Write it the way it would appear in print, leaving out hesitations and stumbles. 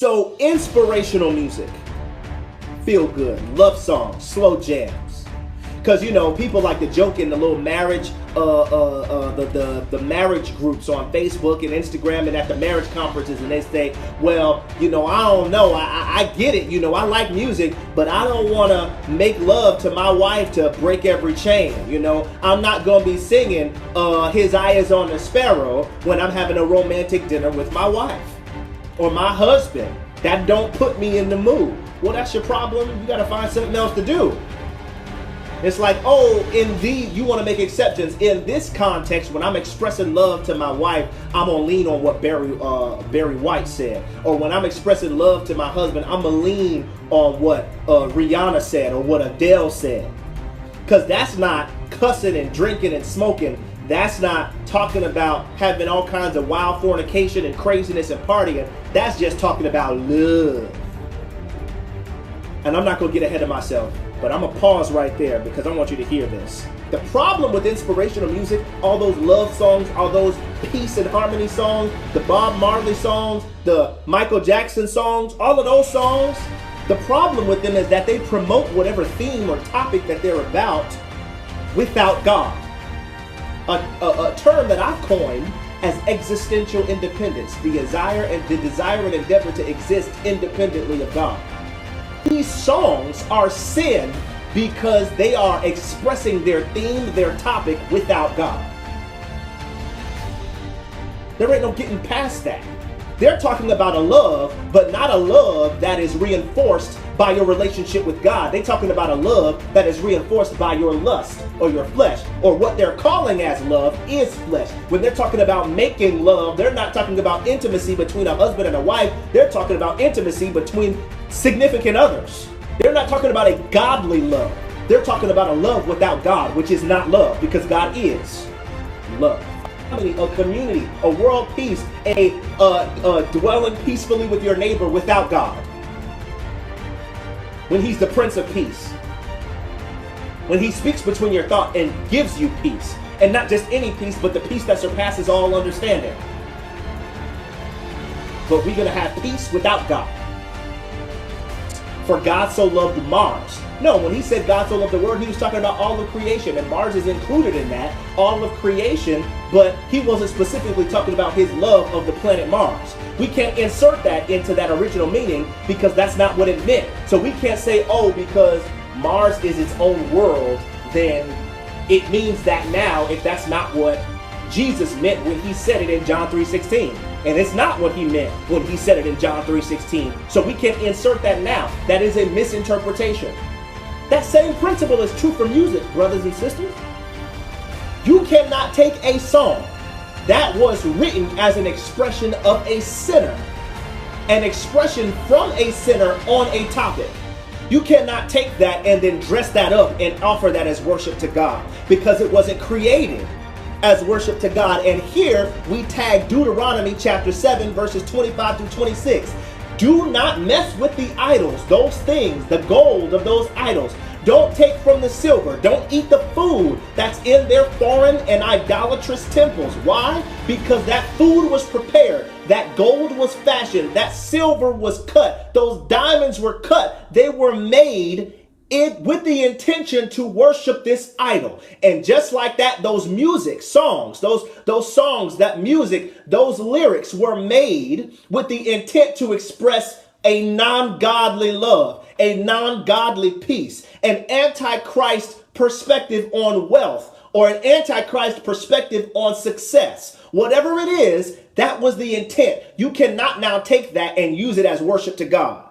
So inspirational music, feel good, love songs, slow jams. Because, people like to joke in the little marriage, the marriage groups on Facebook and Instagram and at the marriage conferences, and they say, well, I don't know, I get it, I like music, but I don't want to make love to my wife to break every chain, I'm not going to be singing His Eye is on the Sparrow when I'm having a romantic dinner with my wife or my husband. That don't put me in the mood. Well, that's your problem. You got to find something else to do. It's like, you want to make exceptions. In this context, when I'm expressing love to my wife, I'm going to lean on what Barry White said. Or when I'm expressing love to my husband, I'm going to lean on what Rihanna said or what Adele said. Because that's not cussing and drinking and smoking. That's not talking about having all kinds of wild fornication and craziness and partying. That's just talking about love. And I'm not going to get ahead of myself, but I'm going to pause right there because I want you to hear this. The problem with inspirational music, all those love songs, all those peace and harmony songs, the Bob Marley songs, the Michael Jackson songs, all of those songs, the problem with them is that they promote whatever theme or topic that they're about without God. A term that I've coined as existential independence, the desire and endeavor to exist independently of God. These songs are sin because they are expressing their theme, their topic without God. There ain't no getting past that. They're talking about a love, but not a love that is reinforced by your relationship with God. They're talking about a love that is reinforced by your lust or your flesh, or what they're calling as love is flesh. When they're talking about making love, they're not talking about intimacy between a husband and a wife. They're talking about intimacy between significant others. They're not talking about a godly love. They're talking about a love without God, which is not love, because God is love. A community, a world peace, a dwelling peacefully with your neighbor without God. When He's the Prince of Peace. When He speaks between your thought and gives you peace. And not just any peace, but the peace that surpasses all understanding. But we're going to have peace without God. For God so loved Mars. No, when He said God so loved the world, He was talking about all of creation, and Mars is included in that, all of creation, but He wasn't specifically talking about His love of the planet Mars. We can't insert that into that original meaning because that's not what it meant. So we can't say, because Mars is its own world, then it means that now, if that's not what Jesus meant when He said it in John 3:16. And it's not what He meant when He said it in John 3:16. So we can't insert that now. That is a misinterpretation. That same principle is true for music, brothers and sisters. You cannot take a song that was written as an expression of a sinner, an expression from a sinner on a topic. You cannot take that and then dress that up and offer that as worship to God, because it wasn't created as worship to God. And here we tag Deuteronomy chapter 7 verses 25 through 26. Do not mess with the idols, those things, the gold of those idols. Don't take from the silver. Don't eat the food that's in their foreign and idolatrous temples. Why? Because that food was prepared. That gold was fashioned. That silver was cut. Those diamonds were cut. They were made with the intention to worship this idol. And just like that, those music songs, those songs, that music, those lyrics were made with the intent to express a non-godly love, a non-godly peace, an antichrist perspective on wealth, or an antichrist perspective on success. Whatever it is, that was the intent. You cannot now take that and use it as worship to God.